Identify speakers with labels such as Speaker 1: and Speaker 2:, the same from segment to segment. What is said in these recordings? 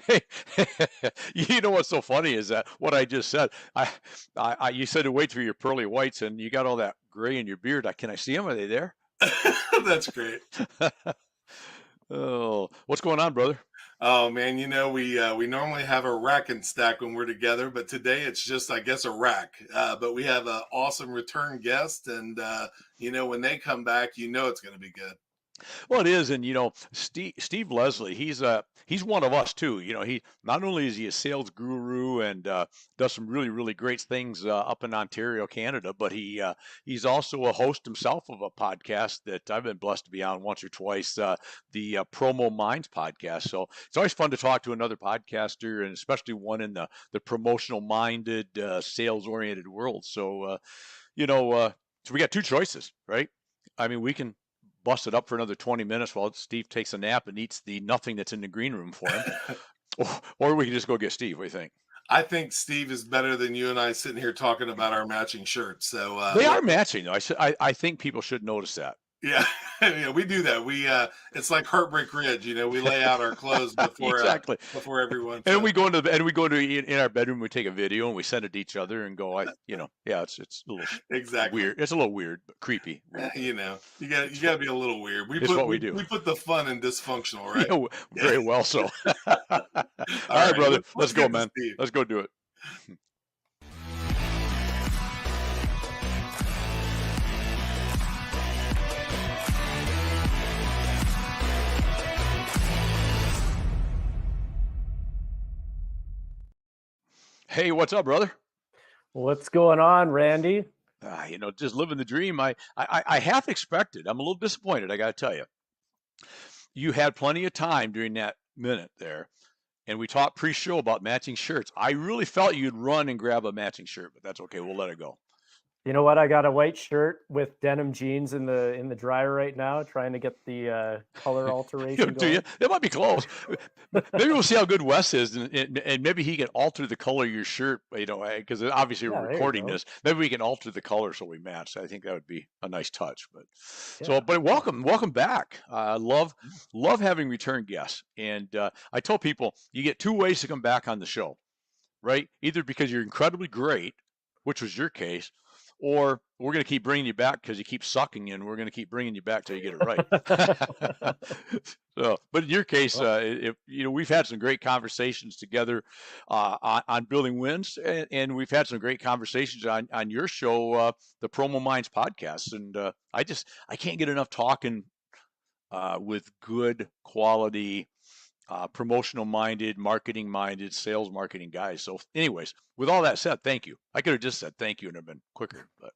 Speaker 1: Hey, you know what's so funny is that what I just said. You said to wait for your pearly whites, and you got all that gray in your beard. Can I see them? Are they there?
Speaker 2: That's great.
Speaker 1: Oh, what's going on, brother?
Speaker 2: Oh man, we normally have a rack and stack when we're together, but today it's just I guess a rack. But we have an awesome return guest, and when they come back, it's going to be good.
Speaker 1: Well, it is, and Steve Leslie, he's one of us too. He not only is he a sales guru and does some really really great things up in Ontario, Canada, but he's also a host himself of a podcast that I've been blessed to be on once or twice, the Promo Minds podcast. So it's always fun to talk to another podcaster, and especially one in the promotional minded, sales oriented world. You know, uh, so we got two choices, right? I mean, we can bust it up for another 20 minutes while Steve takes a nap and eats the nothing that's in the green room for him. Or we can just go get Steve. What do you think?
Speaker 2: I think Steve is better than you and I sitting here talking about our matching shirts. So
Speaker 1: They are matching, though. I think people should notice that.
Speaker 2: yeah, yeah, we do that. It's like Heartbreak Ridge. We lay out our clothes
Speaker 1: Exactly.
Speaker 2: before everyone.
Speaker 1: And
Speaker 2: So
Speaker 1: we go to in our bedroom. We take a video and we send it to each other and go. Yeah, it's a little
Speaker 2: exactly.
Speaker 1: weird. It's a little weird, but creepy. Weird.
Speaker 2: You got to be a little weird. We
Speaker 1: It's
Speaker 2: put
Speaker 1: what we
Speaker 2: we,
Speaker 1: do.
Speaker 2: we put the fun in dysfunctional, right?
Speaker 1: Yeah,
Speaker 2: Yeah.
Speaker 1: very well so. All
Speaker 2: All
Speaker 1: right,
Speaker 2: right,
Speaker 1: brother. Let's
Speaker 2: let's
Speaker 1: go,
Speaker 2: get to
Speaker 1: man.
Speaker 2: Steve.
Speaker 1: Let's go do it. Hey, what's up, brother?
Speaker 3: What's going on, Randy?
Speaker 1: Just living the dream. I half expected. I'm a little disappointed. I got to tell you. You had plenty of time during that minute there, and we talked pre-show about matching shirts. I really felt you'd run and grab a matching shirt, but that's okay. We'll let it go.
Speaker 3: You know what? I got a white shirt with denim jeans in the dryer right now, trying to get the color alteration
Speaker 1: Do you?
Speaker 3: going.
Speaker 1: That might be close. Maybe we'll see how good Wes is, and maybe he can alter the color of your shirt. Because obviously we're
Speaker 3: Yeah, there you
Speaker 1: recording
Speaker 3: go.
Speaker 1: this. Maybe we can alter the color so we match. I think that would be a nice touch.
Speaker 3: Yeah.
Speaker 1: But welcome back. Love having return guests, and I tell people you get two ways to come back on the show, right? Either because you're incredibly great, which was your case, or we're going to keep bringing you back because you keep sucking, and we're going to keep bringing you back till you get it right. But in your case,
Speaker 3: Well,
Speaker 1: we've had some great conversations together on building wins, and we've had some great conversations on your show, the Promo Minds podcast, and I can't get enough talking with good quality promotional minded, marketing minded, sales marketing guys. So, anyways, with all that said, thank you. I could have just said thank you and have been quicker, but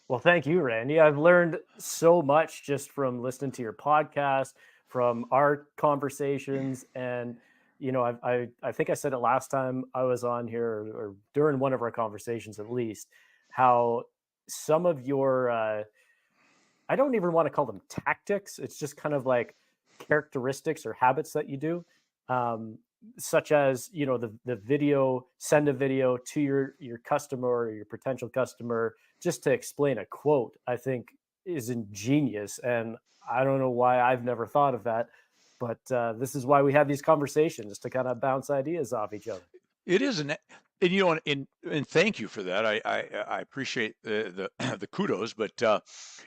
Speaker 3: well, thank you, Randy. I've learned so much just from listening to your podcast, from our conversations, and I think I said it last time I was on here, or during one of our conversations at least, how some of your I don't even want to call them tactics. It's just kind of like characteristics or habits that you do, um, such as the video, send a video to your customer or your potential customer just to explain a quote. I think is ingenious, and I don't know why I've never thought of that. But this is why we have these conversations to kind of bounce ideas off each other.
Speaker 1: it is and thank you for that. I appreciate the kudos, but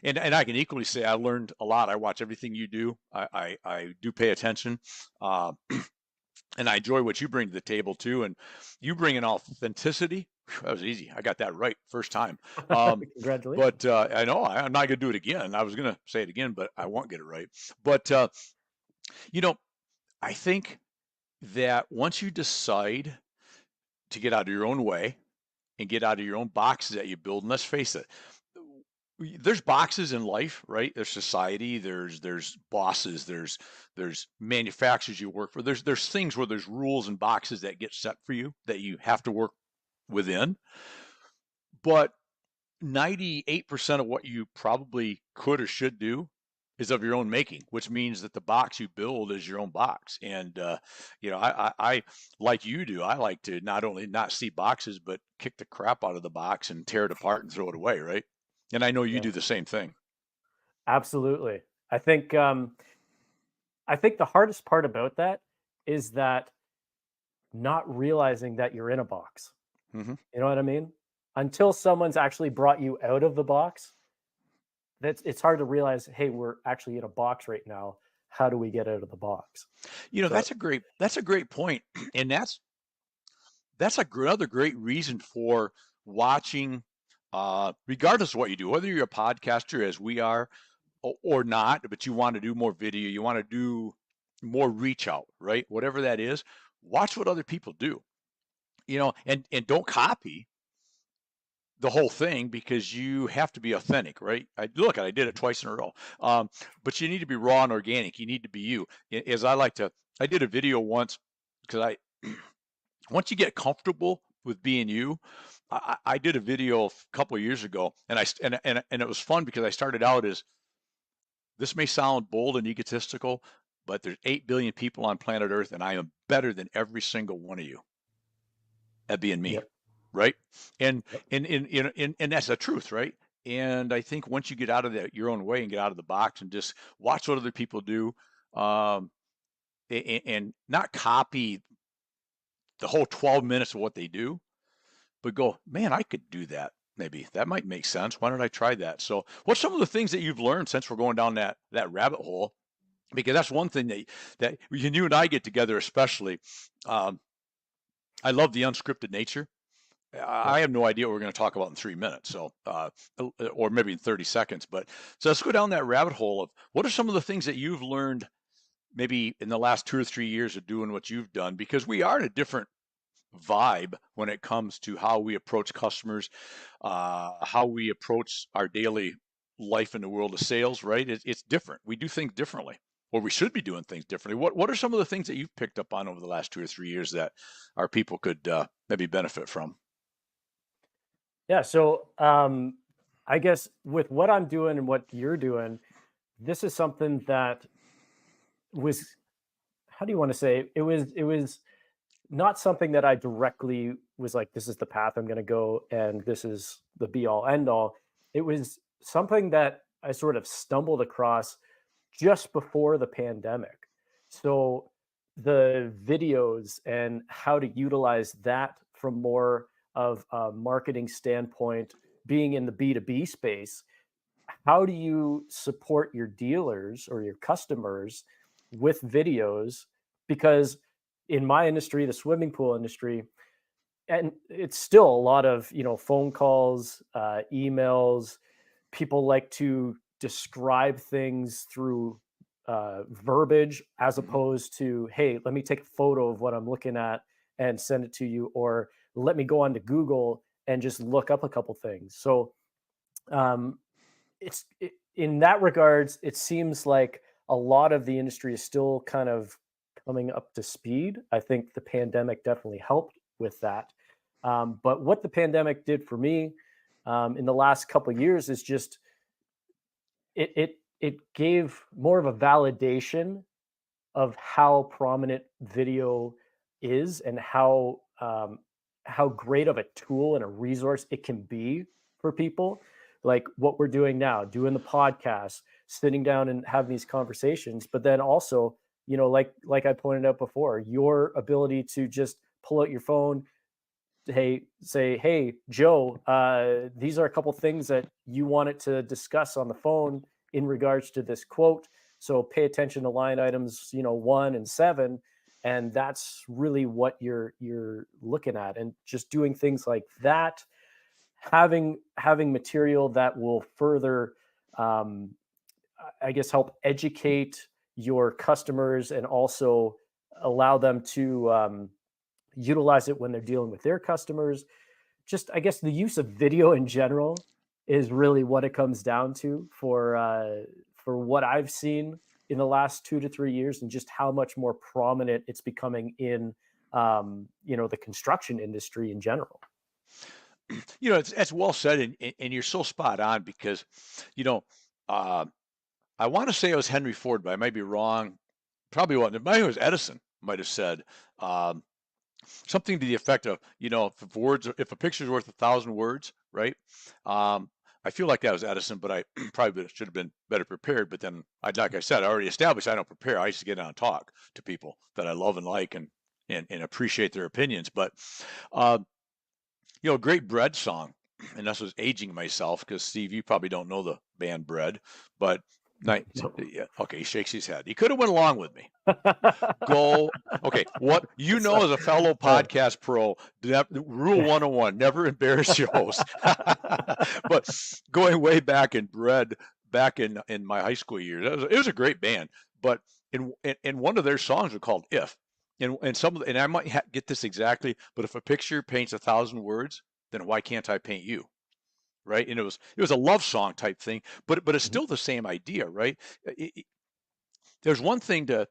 Speaker 1: and I can equally say I learned a lot. I watch everything you do. I do pay attention. Uh, and I enjoy what you bring to the table too. And you bring in authenticity. Whew, that was easy. I got that right first time.
Speaker 3: Congratulations.
Speaker 1: But I know I'm not going to do it again. I was going to say it again, but I won't get it right. But you know, I think that once you decide to get out of your own way and get out of your own boxes that you build, and let's face it, there's boxes in life, right? There's society, there's bosses, there's manufacturers you work for. There's things where there's rules and boxes that get set for you that you have to work within. But 98% of what you probably could or should do is of your own making, which means that the box you build is your own box. And I like you do. I like to not only not see boxes, but kick the crap out of the box and tear it apart and throw it away, right? And I know you
Speaker 3: Yeah,
Speaker 1: do the same thing.
Speaker 3: absolutely. I think the hardest part about that is that not realizing that you're in a box.
Speaker 1: Hmm.
Speaker 3: You know what I mean? Until someone's actually brought you out of the box, it's hard to realize, hey, we're actually in a box right now. How do we get out of the box? So
Speaker 1: That's a great point, and that's another great reason for watching, regardless of what you do, whether you're a podcaster as we are or not, but you want to do more video, you want to do more reach out, right? Whatever that is, watch what other people do, and don't copy the whole thing because you have to be authentic, right? I did it twice in a row. But you need to be raw and organic. You need to be you. As I did a video once because once you get comfortable with being you, I did a video a couple of years ago, and it was fun because I started out as, this may sound bold and egotistical, but there's 8 billion people on planet Earth, and I am better than every single one of you at being me,
Speaker 3: yep,
Speaker 1: right? And
Speaker 3: yep.
Speaker 1: and that's the truth, right? And I think once you get out of your own way and get out of the box and just watch what other people do, um, and not copy the whole 12 minutes of what they do, but go, man, I could do that. Maybe that might make sense. Why don't I try that? So, what's some of the things that you've learned since we're going down that rabbit hole? Because that's one thing that when you and I get together, especially, um, I love the unscripted nature.
Speaker 3: Yep.
Speaker 1: I have no idea what we're going to talk about in 3 minutes, so or maybe in 30 seconds. But so let's go down that rabbit hole of what are some of the things that you've learned maybe in the last 2 or 3 years of doing what you've done, because we are in a different vibe when it comes to how we approach customers, how we approach our daily life in the world of sales, right? It's different. We do things differently, or we should be doing things differently. What are some of the things that you've picked up on over the last 2 or 3 years that our people could maybe benefit from?
Speaker 3: Yeah. So I guess with what I'm doing and what you're doing, this is something that was, how do you want to say, it was not something that I directly was like, this is the path I'm going to go and this is the be all end all. It was something that I sort of stumbled across just before the pandemic. So the videos and how to utilize that from more of a marketing standpoint, being in the B2B space, how do you support your dealers or your customers with videos? Because in my industry, the swimming pool industry, and it's still a lot of phone calls, emails. People like to describe things through verbiage as
Speaker 1: Mhm.
Speaker 3: opposed to, hey, let me take a photo of what I'm looking at and send it to you, or let me go onto Google and just look up a couple things. So um, in that regards, it seems like a lot of the industry is still kind of coming up to speed. I think the pandemic definitely helped with that. But what the pandemic did for me in the last couple of years is just it gave more of a validation of how prominent video is and how great of a tool and a resource it can be for people. Like what we're doing now, doing the podcast, sitting down and having these conversations, but then also, like I pointed out before, your ability to just pull out your phone, say, hey, Joe, these are a couple things that you wanted to discuss on the phone in regards to this quote. So pay attention to line items, 1 and 7, and that's really what you're looking at. And just doing things like that, having material that will further, um, I guess, help educate your customers and also allow them to utilize it when they're dealing with their customers. Just, I guess, the use of video in general is really what it comes down to for what I've seen in the last 2 to 3 years, and just how much more prominent it's becoming in the construction industry in general.
Speaker 1: It's well said, and you're so spot on because, you know, uh, I want to say it was Henry Ford, but I might be wrong. Probably wasn't. It might was Edison might have said um, something to the effect of, if a picture's worth 1,000 words, right? Um, I feel like that was Edison, but I probably should have been better prepared. But then, like I said, I already established I don't prepare. I just get on and talk to people that I love and like, and and appreciate their opinions. But uh, great Bread song, and this was aging myself because Steve, you probably don't know the band Bread, but
Speaker 3: Nope.
Speaker 1: yeah, okay, he shakes his head. He could have went along with me. Go. Okay, what as a fellow podcast pro, rule 101: never embarrass your host. But going way back in Bread, back in my high school years, it was a great band. But in one of their songs was called "If," and and I might get this exactly, but if a picture paints 1,000 words, then why can't I paint you? Right? And it was a love song type thing, but it's still the same idea, right? There's one thing to,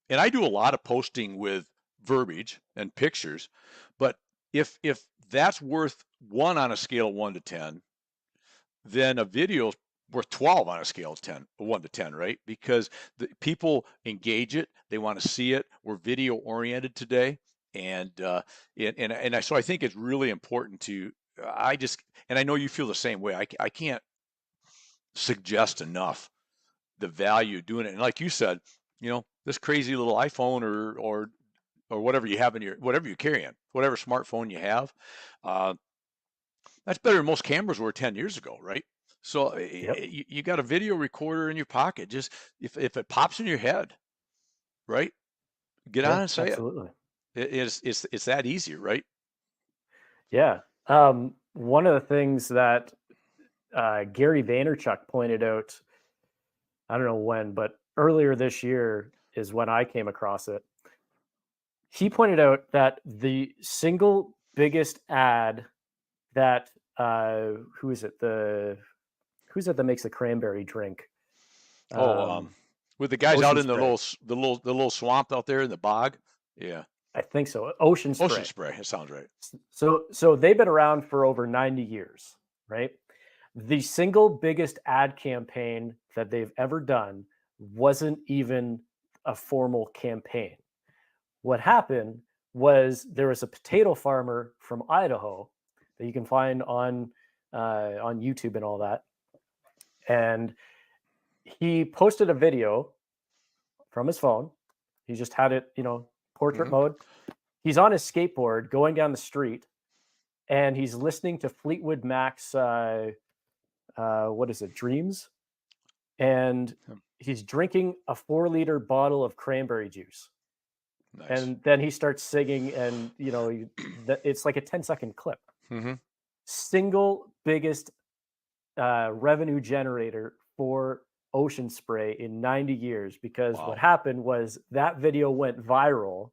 Speaker 1: and I do a lot of posting with verbiage and pictures, but if that's worth 1 on a scale of 1 to 10, then a video is worth 12 on a scale of 1 to 10, right? Because the people engage it, they want to see it. We're video oriented today, and so I think it's really important to. And I know you feel the same way. I can't suggest enough the value of doing it. And like you said, this crazy little iPhone or whatever you have whatever you're carrying, whatever smartphone you have, uh, that's better than most cameras were 10 years ago, right? So
Speaker 3: Yep.
Speaker 1: you got a video recorder in your pocket. Just if it pops in your head, right? Get on
Speaker 3: Yeah,
Speaker 1: and say it.
Speaker 3: absolutely.
Speaker 1: It's that easy, right?
Speaker 3: Yeah. One of the things that Gary Vaynerchuk pointed out, I don't know when, but earlier this year is when I came across it. He pointed out that the single biggest ad that who's it that makes the cranberry drink?
Speaker 1: Oh, with the guys out
Speaker 3: Ocean
Speaker 1: in the
Speaker 3: Spray.
Speaker 1: little swamp out there in the bog. Yeah,
Speaker 3: I think so. Ocean
Speaker 1: Ocean
Speaker 3: Spray.
Speaker 1: Spray. It sounds right.
Speaker 3: So they've been around for over 90 years, right? The single biggest ad campaign that they've ever done wasn't even a formal campaign. What happened was there was a potato farmer from Idaho that you can find on YouTube and all that, and he posted a video from his phone. He just had it, portrait
Speaker 1: Mhm.
Speaker 3: mode. He's on his skateboard going down the street, and he's listening to Fleetwood Mac's what is it, Dreams, and
Speaker 1: Hmm.
Speaker 3: he's drinking a 4-liter bottle of cranberry juice.
Speaker 1: Nice.
Speaker 3: And then he starts singing, and it's like a 10-second clip.
Speaker 1: Hmm.
Speaker 3: Single biggest revenue generator for Ocean Spray in 90 years, because what
Speaker 1: Wow.
Speaker 3: happened was that video went viral,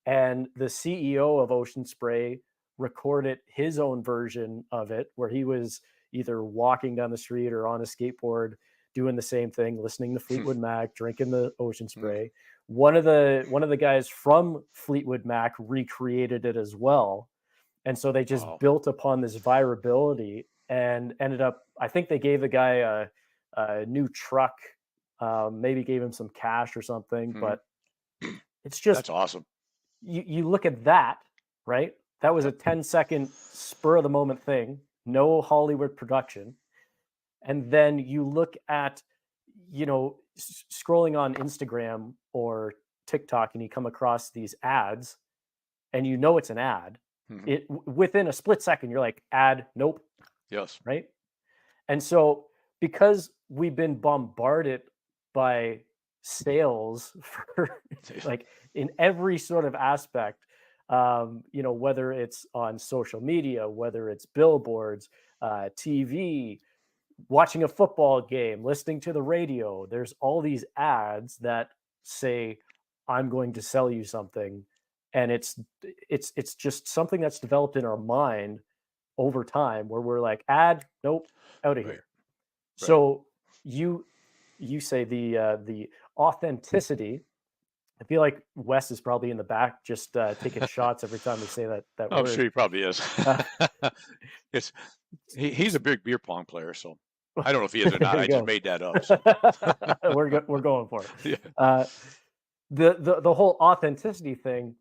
Speaker 3: and the CEO of Ocean Spray recorded his own version of it, where he was either walking down the street or on a skateboard doing the same thing, listening to Fleetwood Mac, drinking the Ocean Spray. One of the guys from Fleetwood Mac recreated it as well, and so they just
Speaker 1: Wow.
Speaker 3: built upon this virability and ended up. I think they gave the guy a new truck, maybe gave him some cash or something,
Speaker 1: Mhm.
Speaker 3: but it's just
Speaker 1: That's awesome.
Speaker 3: you look at that, right? That was a
Speaker 1: Yep.
Speaker 3: 10-second spur of the moment thing, no Hollywood production. And then you look at, scrolling on Instagram or TikTok, and you come across these ads, and it's an ad.
Speaker 1: Mhm.
Speaker 3: Within a split second, you're like, ad, nope,
Speaker 1: Yes.
Speaker 3: right? And so, because we've been bombarded by sales for like in every sort of aspect, whether it's on social media, whether it's billboards, TV, watching a football game, listening to the radio, there's all these ads that say, I'm going to sell you something. And it's just something that's developed in our mind over time, where we're like, ad, nope, out of
Speaker 1: Right.
Speaker 3: here.
Speaker 1: Right.
Speaker 3: So you say the authenticity. I feel like Wes is probably in the back just taking shots every time we say that
Speaker 1: I'm sure
Speaker 3: word.
Speaker 1: he probably is.
Speaker 3: Uh,
Speaker 1: It's he's a big beer pong player, so I don't know if he is or not.
Speaker 3: there you
Speaker 1: I just
Speaker 3: go.
Speaker 1: made that up. So
Speaker 3: We're going for it.
Speaker 1: yeah.
Speaker 3: Uh, the whole authenticity thing,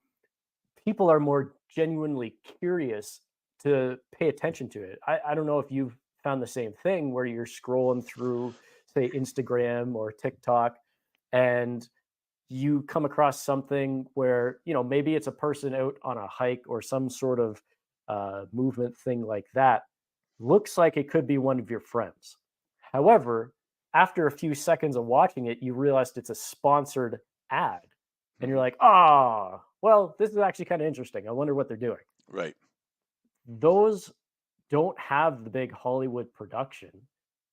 Speaker 3: people are more genuinely curious to pay attention to it. I don't know if you've found the same thing, where you're scrolling through, say, Instagram or TikTok, and you come across something where, maybe it's a person out on a hike or some sort of movement thing like that, looks like it could be one of your friends. However, after a few seconds of watching it, you realized it's a sponsored ad. And you're
Speaker 1: Mhm.
Speaker 3: like, ah, well, this is actually kind of interesting. I wonder what they're doing.
Speaker 1: Right.
Speaker 3: Those don't have the big Hollywood production.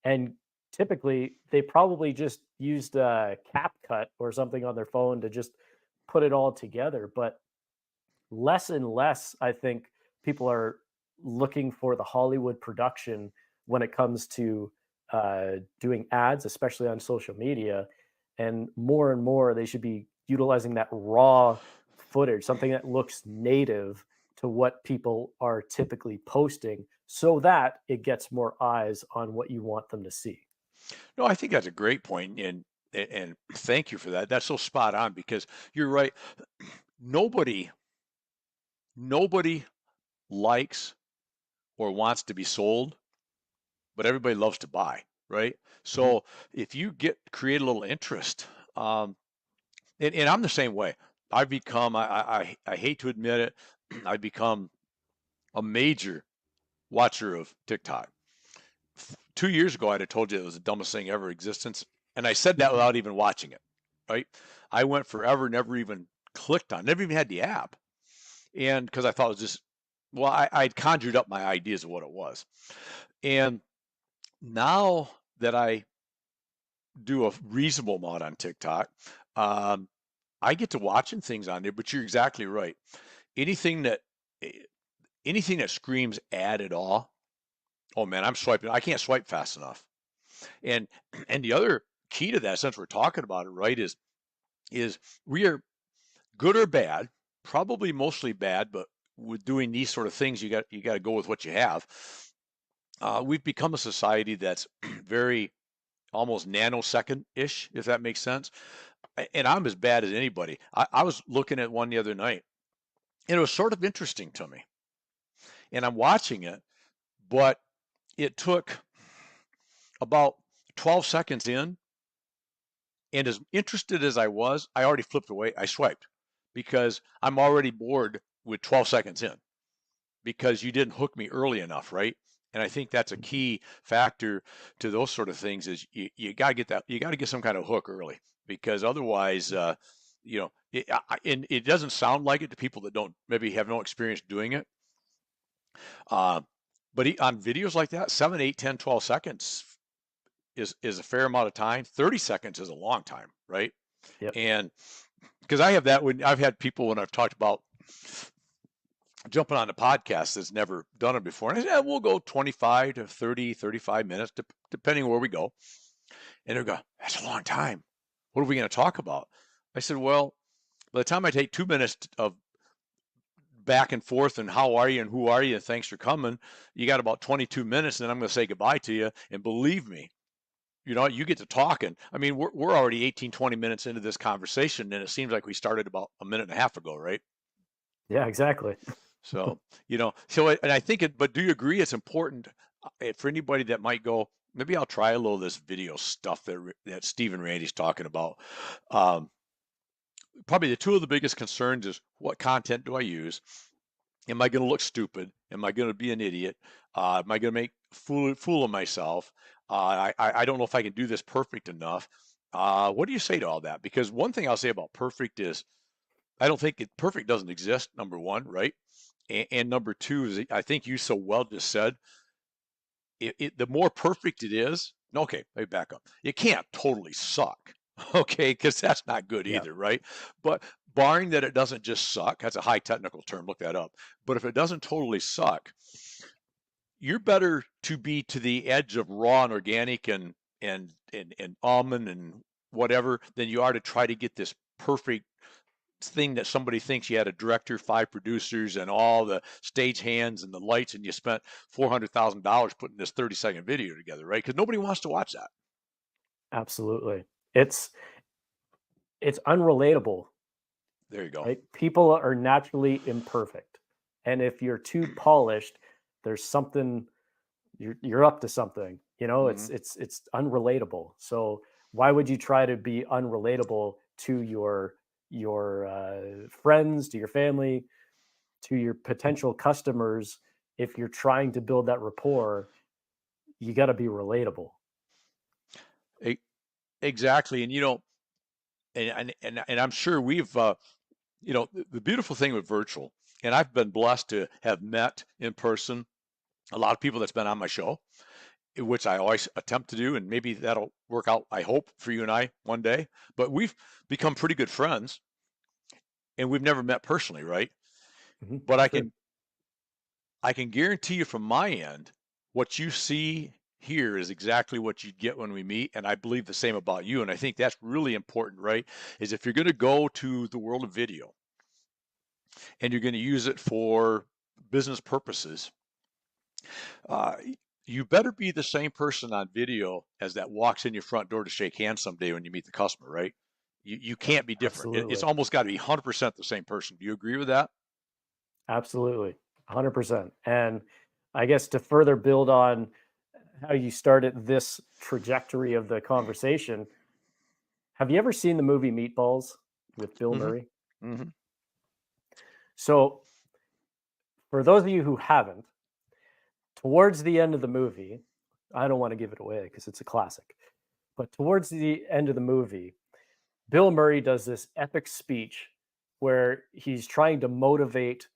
Speaker 3: And typically, they probably just used a CapCut or something on their phone to just put it all together. But less and less, I think people are looking for the Hollywood production when it comes to doing ads, especially on social media. And more, they should be utilizing that raw footage, something that looks native to what people are typically posting, so that it gets more eyes on what you want them to see.
Speaker 1: No, I think that's a great point, and thank you for that. That's so spot on because you're right. Nobody nobody likes or wants to be sold, but everybody loves to buy, right?
Speaker 3: Mhm.
Speaker 1: So if you create a little interest, um, and I'm the same way. I've become I hate to admit it, I've become a major watcher of TikTok. 2 years ago, I'd have told you it was the dumbest thing ever existence, and I said that without even watching it. Right? I went forever, never even clicked on, never even had the app, and because I thought it was just, well, I'd conjured up my ideas of what it was, and now that I do a reasonable amount on TikTok, um, I get to watching things on there. But you're exactly right. Anything that eh, anything that screams ad at all, oh man, I'm swiping. I can't swipe fast enough. And and the other key to that, since we're talking about it, right, is we are good or bad, probably mostly bad, but with doing these sort of things, you got to go with what you have. We've become a society that's very almost nanosecond ish, if that makes sense. And I'm as bad as anybody. I was looking at one the other night, and it was sort of interesting to me. And I'm watching it, but it took about 12 seconds in, and as interested as I was, I already flipped away. I swiped because I'm already bored with 12 seconds in because you didn't hook me early enough, right? And I think that's a key factor to those sort of things is you got to get that, you got to get some kind of hook early because otherwise, and it doesn't sound like it to people that don't maybe have no experience doing it. Uh, but on videos like that, 7, 8, 10, 12 seconds is a fair amount of time. 30 seconds is a long time, right?
Speaker 3: Yep.
Speaker 1: And because I have that when I've had people when I've talked about jumping on a podcast that's never done it before. And I said, yeah, we'll go 25 to 30, 35 minutes, depending where we go. And they go, that's a long time. What are we going to talk about? I said, well, by the time I take 2 minutes of back and forth and how are you and who are you and thanks for coming, you got about 22 minutes and then I'm going to say goodbye to you. And believe me, you get to talking. I mean, we're already 18, 20 minutes into this conversation and it seems like we started about a minute and a half ago, right?
Speaker 3: Yeah, exactly.
Speaker 1: So, and I think but do you agree it's important for anybody that might go, maybe I'll try a little of this video stuff that Steve and Randy's talking about. Um, Probably the two of the biggest concerns is what content do I use? Am I going to look stupid? Am I going to be an idiot? Am I going to make fool of myself? I don't know if I can do this perfect enough. What do you say to all that? Because one thing I'll say about perfect is I don't think perfect doesn't exist. Number one, right? And number two is I think you so well just said the more perfect it is. Okay, let me back up. It can't totally suck. Okay, because that's not good
Speaker 3: Yeah,
Speaker 1: either, right? But barring that it doesn't just suck, that's a high technical term, look that up. But if it doesn't totally suck, you're better to be to the edge of raw and organic and almond and whatever than you are to try to get this perfect thing that somebody thinks you had a director, 5 producers, and all the stage hands and the lights, and you spent $400,000 putting this 30-second video together, right? Because nobody wants to watch that.
Speaker 3: absolutely. It's unrelatable,
Speaker 1: There you go.
Speaker 3: right? People are naturally imperfect. And if you're too polished, there's something you're up to something.
Speaker 1: Hmm.
Speaker 3: It's unrelatable. So why would you try to be unrelatable to your friends, to your family, to your potential customers. If you're trying to build that rapport, you got to be relatable.
Speaker 1: E- Exactly. And and I'm sure we've the beautiful thing with virtual, and I've been blessed to have met in person a lot of people that's been on my show, which I always attempt to do, and maybe that'll work out, I hope, for you and I one day. But we've become pretty good friends, and we've never met personally, right? But
Speaker 3: Sure.
Speaker 1: I can guarantee you from my end, what you see here is exactly what you'd get when we meet, and I believe the same about you. And I think that's really important, right? Is if you're going to go to the world of video and you're going to use it for business purposes, uh, you better be the same person on video as that walks in your front door to shake hands someday when you meet the customer, right? You can't be different. It's
Speaker 3: Absolutely.
Speaker 1: almost got to be 100% the same person. Do you agree with that?
Speaker 3: Absolutely. 100%. And I guess to further build on how you started this trajectory of the conversation, have you ever seen the movie Meatballs with Bill
Speaker 1: Hmm.
Speaker 3: Murray?
Speaker 1: Hmm.
Speaker 3: So, for those of you who haven't, towards the end of the movie, I don't want to give it away because it's a classic, but towards the end of the movie, Bill Murray does this epic speech where he's trying to motivate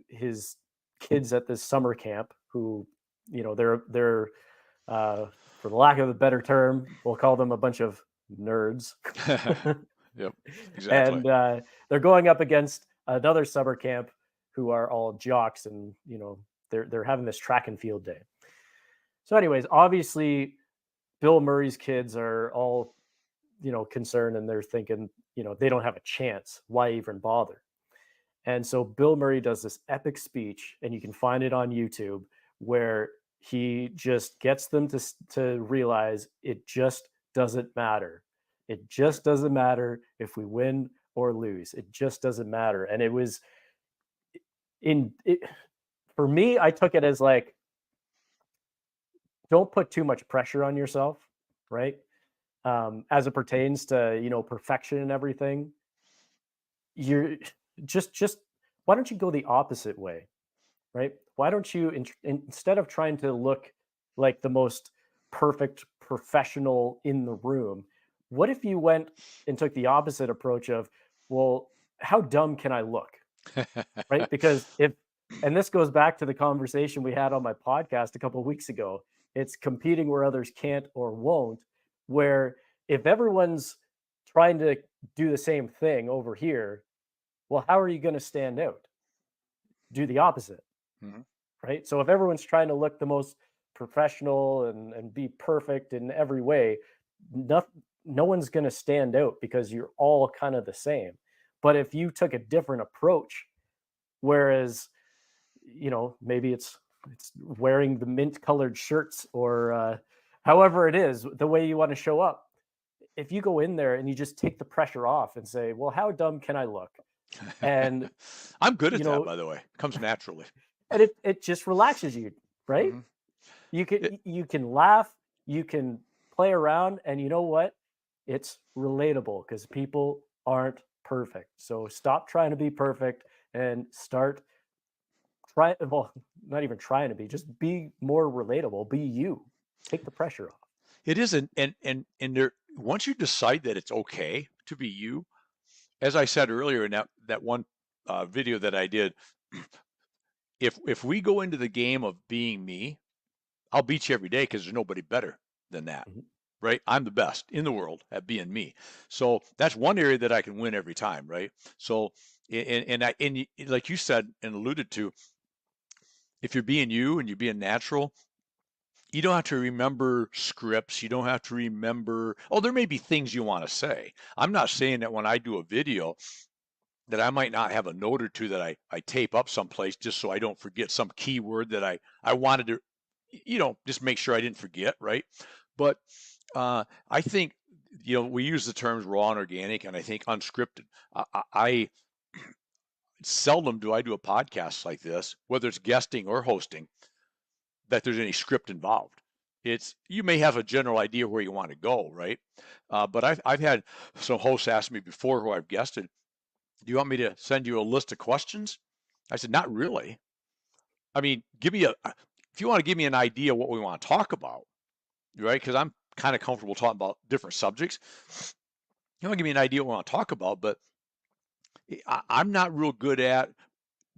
Speaker 3: his kids at this summer camp who, they're for the lack of a better term, we'll call them a bunch of nerds.
Speaker 1: Yep, exactly.
Speaker 3: And they're going up against another summer camp who are all jocks, and they're having this track and field day. So, anyways, obviously, Bill Murray's kids are all concerned, and they're thinking they don't have a chance. Why even bother? And so Bill Murray does this epic speech, and you can find it on YouTube, where he just gets them to realize it just doesn't matter. It just doesn't matter if we win or lose. It just doesn't matter. And it was in it, for me, I took it as like, don't put too much pressure on yourself, right? As it pertains to perfection and everything. You're just why don't you go the opposite way, right? Why don't you, instead of trying to look like the most perfect professional in the room, what if you went and took the opposite approach of, well, how dumb can I look, right? Because and this goes back to the conversation we had on my podcast a couple of weeks ago. It's competing where others can't or won't, where if everyone's trying to do the same thing over here, well, how are you going to stand out? Do the opposite,
Speaker 1: Mhm.
Speaker 3: right? So if everyone's trying to look the most professional and be perfect in every way, no one's going to stand out because you're all kind of the same. But if you took a different approach, whereas maybe it's wearing the mint colored shirts, or however it is, the way you want to show up, if you go in there and you just take the pressure off and say, well, how dumb can I look? And
Speaker 1: I'm good at
Speaker 3: you
Speaker 1: that,
Speaker 3: know
Speaker 1: by the way. Comes naturally.
Speaker 3: and it just relaxes you, right?
Speaker 1: Hmm.
Speaker 3: You
Speaker 1: It,
Speaker 3: can laugh, you can play around, and you know what? It's relatable because people aren't perfect. So stop trying to be perfect and start well, not even trying to be, just be more relatable, be you. Take the pressure off.
Speaker 1: it is, and there. Once you decide that it's okay to be you, as I said earlier in that one video that I did, if we go into the game of being me, I'll beat you every day because there's nobody better than that.
Speaker 3: Mhm.
Speaker 1: Right? I'm the best in the world at being me. So that's one area that I can win every time, right? So like you said and alluded to, if you're being you and you're being natural, you don't have to remember scripts. You don't have to remember, oh, there may be things you want to say. I'm not saying that when I do a video that I might not have a note or two that I tape up someplace just so I don't forget some keyword that I wanted to, just make sure I didn't forget, right? But I think, we use the terms raw and organic, and I think unscripted. I seldom do I do a podcast like this, whether it's guesting or hosting, that there's any script involved. you may have a general idea where you want to go, right? But I've had some hosts ask me before who I've guested, do you want me to send you a list of questions? I said, not really. I mean, if you want to give me an idea what we want to talk about, right? Because I'm kind of comfortable talking about different subjects. You want to give me an idea what we want to talk about, but I'm not real good at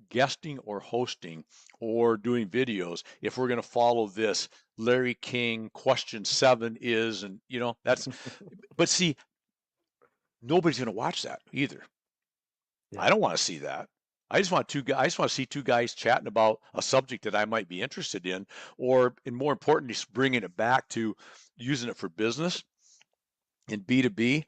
Speaker 1: guesting or hosting or doing videos if we're going to follow this Larry King question 7 is, and but see, nobody's going to watch that either.
Speaker 3: Yeah.
Speaker 1: I don't want to see that. I just want to see two guys chatting about a subject that I might be interested in, or, and more importantly, bringing it back to using it for business in B2B.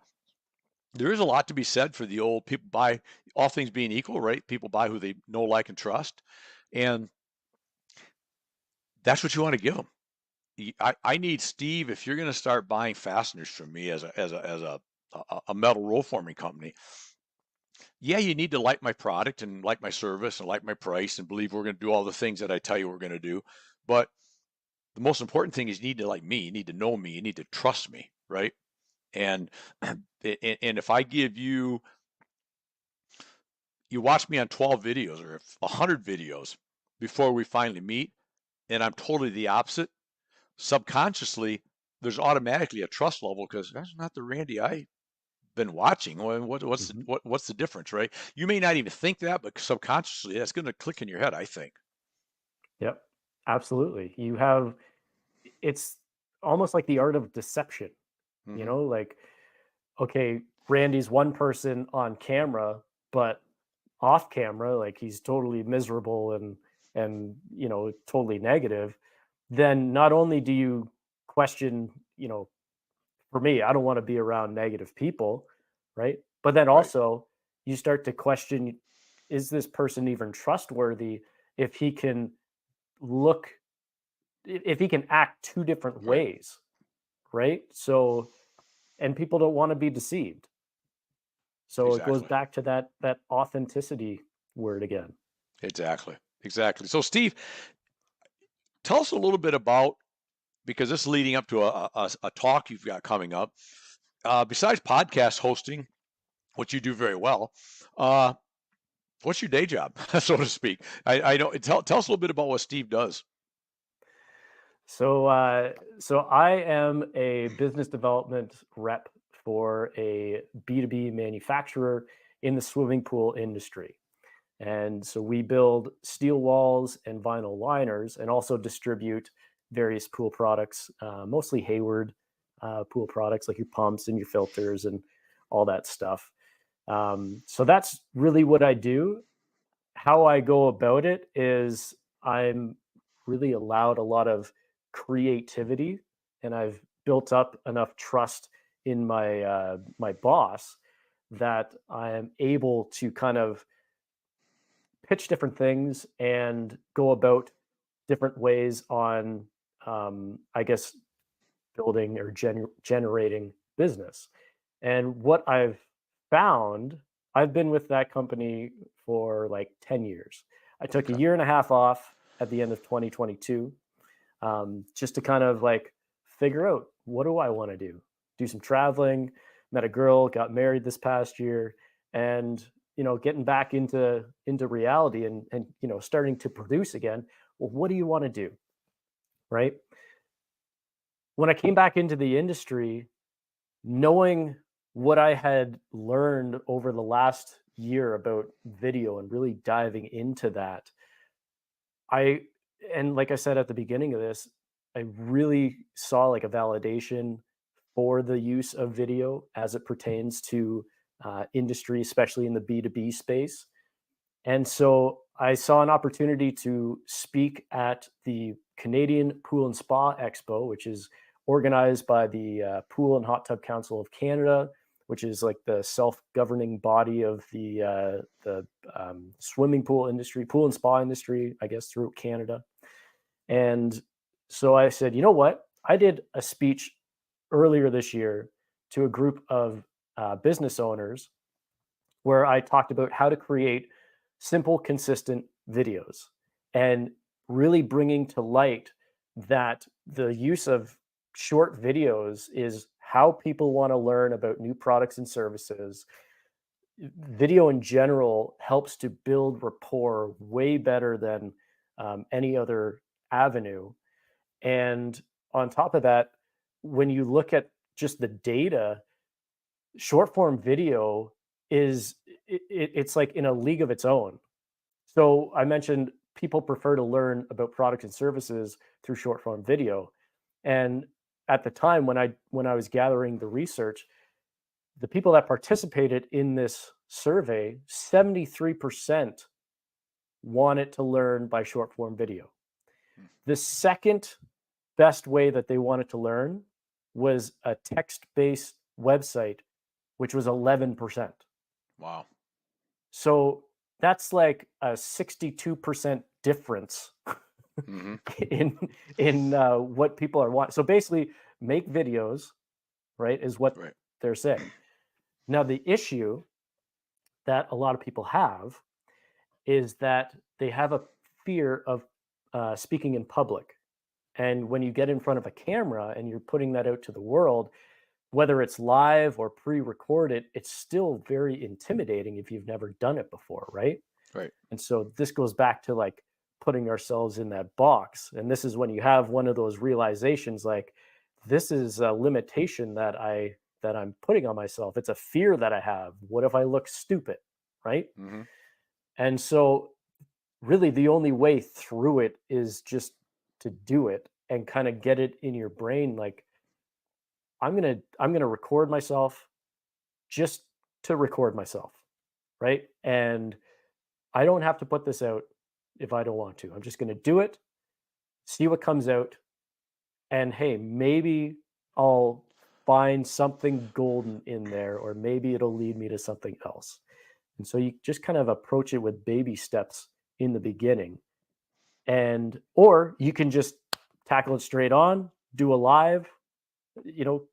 Speaker 1: There is a lot to be said for the old people buy, all things being equal, right? People buy who they know, like, and trust. And that's what you want to give them. I need Steve, if you're going to start buying fasteners from me as a metal roll forming company, yeah, you need to like my product and like my service and like my price and believe we're going to do all the things that I tell you we're going to do. But the most important thing is you need to like me, you need to know me, you need to trust me, right? And if I give you watch me on 12 videos or 100 videos before we finally meet, and I'm totally the opposite, subconsciously there's automatically a trust level because that's not the Randy I've been watching. What's the difference, right? You may not even think that, but subconsciously that's going to click in your head, I think.
Speaker 3: Yep, absolutely. It's almost like the art of deception,
Speaker 1: Mm-hmm.
Speaker 3: like, okay, Randy's one person on camera, but off camera, like he's totally miserable and totally negative. Then not only do you question, for me, I don't want to be around negative people, right? But then
Speaker 1: Right.
Speaker 3: also you start to question, is this person even trustworthy if he can look if he can act two different
Speaker 1: Right.
Speaker 3: ways, right? So, and people don't want to be deceived. So it goes
Speaker 1: Exactly.
Speaker 3: back to that authenticity word again.
Speaker 1: Exactly. So Steve, tell us a little bit about, because this is leading up to a talk you've got coming up. Besides podcast hosting, which you do very well, what's your day job, so to speak? I don't tell us a little bit about what Steve does.
Speaker 3: So I am a business development rep for a B2B manufacturer in the swimming pool industry. And so we build steel walls and vinyl liners and also distribute various pool products, mostly Hayward pool products like your pumps and your filters and all that stuff. So that's really what I do. How I go about it is I'm really allowed a lot of creativity, and I've built up enough trust in my boss that I am able to kind of pitch different things and go about different ways on, I guess, building or generating business. And what I've found, I've been with that company for like 10 years. I took a
Speaker 1: Okay.
Speaker 3: year and a half off at the end of 2022, just to kind of like figure out, what do I want to do some traveling, met a girl, got married this past year, and getting back into reality and starting to produce again. Well, what do you want to do, right? When I came back into the industry, knowing what I had learned over the last year about video and really diving into that, I and like I said at the beginning of this, I really saw like a validation for the use of video as it pertains to industry, especially in the B2B space. And so I saw an opportunity to speak at the Canadian Pool and Spa Expo, which is organized by the Pool and Hot Tub Council of Canada, which is like the self-governing body of the swimming pool industry, pool and spa industry, I guess, throughout Canada. And so I said, you know what? I did a speech earlier this year to a group of business owners where I talked about how to create simple, consistent videos and really bringing to light that the use of short videos is how people want to learn about new products and services. Video in general helps to build rapport way better than any other avenue. And on top of that, when you look at just the data, short form video is it's like in a league of its own. So I mentioned people prefer to learn about products and services through short form video. And at the time when I was gathering the research, the people that participated in this survey, 73% wanted to learn by short form video.
Speaker 1: Hmm.
Speaker 3: The second best way that they wanted to learn was a text based website, which was 11%.
Speaker 1: Wow.
Speaker 3: So that's like a 62% difference
Speaker 1: Hmm.
Speaker 3: in what people are wanting. So basically, make videos, right, is what
Speaker 1: Right.
Speaker 3: they're saying. Now, the issue that a lot of people have is that they have a fear of speaking in public. And when you get in front of a camera and you're putting that out to the world, whether it's live or pre-recorded, it's still very intimidating if you've never done it before, right?
Speaker 1: Right.
Speaker 3: And so this goes back to like putting ourselves in that box. And this is when you have one of those realizations like this is a limitation that I'm putting on myself. It's a fear that I have. What if I look stupid, right?
Speaker 1: Hmm.
Speaker 3: And so really the only way through it is just to do it and kind of get it in your brain like I'm going to record myself just to record myself, right? And I don't have to put this out if I don't want to. I'm just going to do it, see what comes out, and hey, maybe I'll find something golden in there or maybe it'll lead me to something else. And so you just kind of approach it with baby steps in the beginning. And or you can just tackle it straight on, do a live, you know,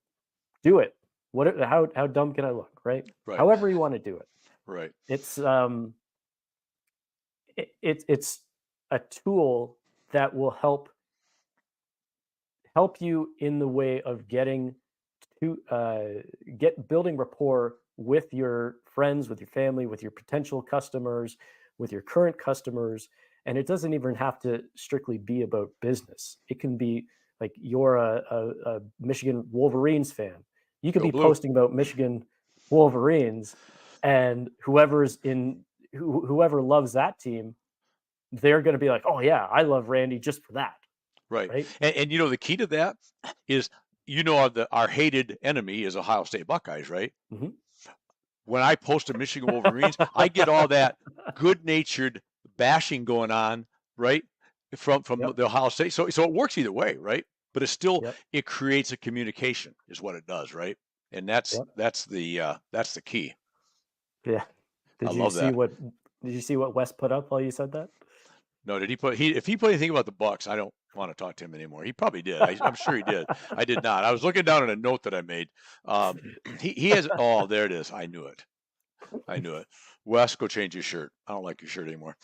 Speaker 3: do it. What how dumb can I look, right?
Speaker 1: Right.
Speaker 3: However you want to do it.
Speaker 1: Right.
Speaker 3: It's it's a tool that will help you in the way of getting to get building rapport with your friends, with your family, with your potential customers, with your current customers. And it doesn't even have to strictly be about business. It can be like you're a Michigan Wolverines fan. You could
Speaker 1: Go
Speaker 3: be
Speaker 1: blue.
Speaker 3: posting about Michigan Wolverines, and whoever loves that team, they're going to be like, oh yeah, I love Randy just for that,
Speaker 1: Right.
Speaker 3: right?
Speaker 1: And the key to that is our hated enemy is Ohio State Buckeyes, right?
Speaker 3: Mhm.
Speaker 1: When I post a Michigan Wolverines, I get all that good-natured bashing going on, right? From
Speaker 3: Yep.
Speaker 1: the Ohio State. So it works either way, right? But
Speaker 3: Yep.
Speaker 1: it creates a communication is what it does, right? And that's
Speaker 3: Yep.
Speaker 1: that's the key.
Speaker 3: Yeah.
Speaker 1: I
Speaker 3: Did you
Speaker 1: love
Speaker 3: see
Speaker 1: that.
Speaker 3: what Wes put up while you said that?
Speaker 1: No, did he put he if he put anything about the Bucks, I don't want to talk to him anymore. He probably did. I'm sure he did. I did not. I was looking down at a note that I made. He has oh, there it is. I knew it. I knew it. Wes, go change your shirt. I don't like your shirt anymore.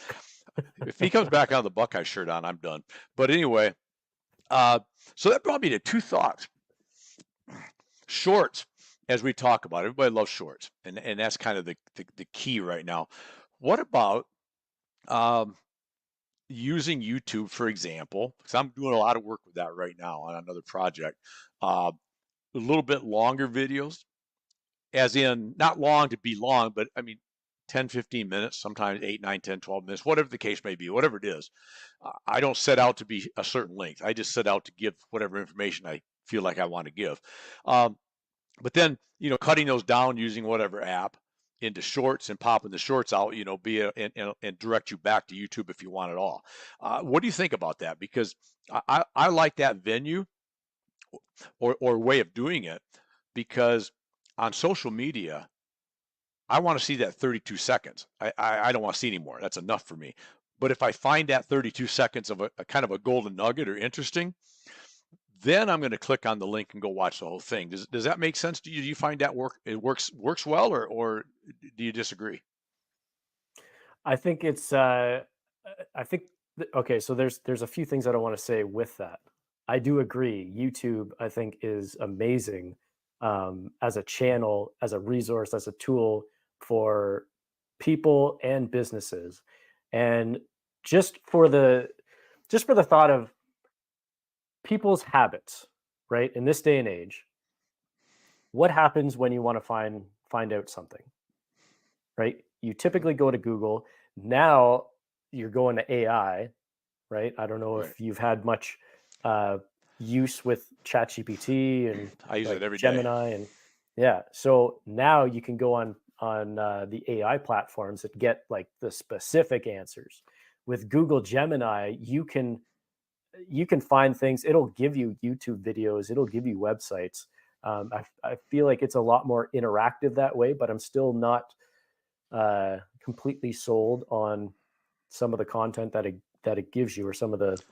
Speaker 1: If he comes back on the Buckeye shirt on, I'm done. But anyway, uh, so that brought me to two thoughts. Shorts, as we talk about, everybody loves shorts, and that's kind of the key right now. What about um, using YouTube, for example? Because I'm doing a lot of work with that right now on another project. A little bit longer videos, as in not long to be long, but I mean 10, 15 minutes, sometimes 8, 9, 10, 12 minutes, whatever the case may be, whatever it is. I don't set out to be a certain length. I just set out to give whatever information I feel like I want to give. Um, but then, cutting those down using whatever app into shorts and popping the shorts out, and direct you back to YouTube if you want it all. What do you think about that? Because I like that venue or way of doing it because on social media, I want to see that 32 seconds. I don't want to see anymore. That's enough for me. But if I find that 32 seconds of a kind of a golden nugget or interesting, then I'm going to click on the link and go watch the whole thing. Does that make sense to you? Do you find that it works well, or do you disagree?
Speaker 3: I think it's I think okay, so there's a few things that I want to say with that. I do agree. YouTube, I think, is amazing as a channel, as a resource, as a tool for people and businesses. And just for the just for the thought of people's habits, right? In this day and age, what happens when you want to find out something, right? You
Speaker 1: Mhm.
Speaker 3: typically go to Google. Now you're going to AI, right? I don't know
Speaker 1: Right.
Speaker 3: if you've had much uh, use with ChatGPT and
Speaker 1: I use it
Speaker 3: like
Speaker 1: every day.
Speaker 3: Gemini, and yeah. So now you can go on the AI platforms that get like the specific answers. With Google Gemini, you can find things. It'll give you YouTube videos. It'll give you websites. I feel like it's a lot more interactive that way, but I'm still not completely sold on some of the content that it gives you or some of the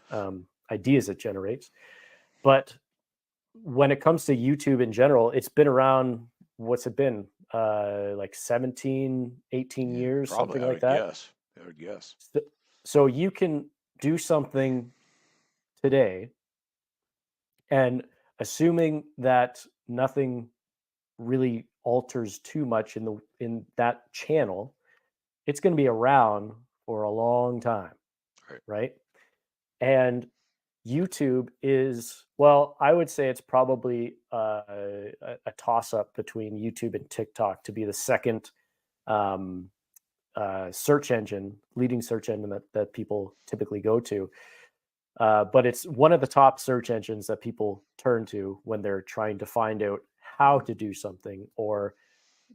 Speaker 3: ideas it generates. But when it comes to YouTube in general, it's been around. What's it been? Like 17, 18
Speaker 1: Yeah,
Speaker 3: years,
Speaker 1: probably.
Speaker 3: something
Speaker 1: I
Speaker 3: like
Speaker 1: would
Speaker 3: that.
Speaker 1: guess. I would guess.
Speaker 3: So, so you can do something today, and assuming that nothing really alters too much in that channel, it's going to be around for a long time,
Speaker 1: Right.
Speaker 3: right? And YouTube is, well, I would say it's probably a toss up between YouTube and TikTok to be the second um, search engine, leading search engine that people typically go to. But it's one of the top search engines that people turn to when they're trying to find out how
Speaker 1: Mhm.
Speaker 3: to do something or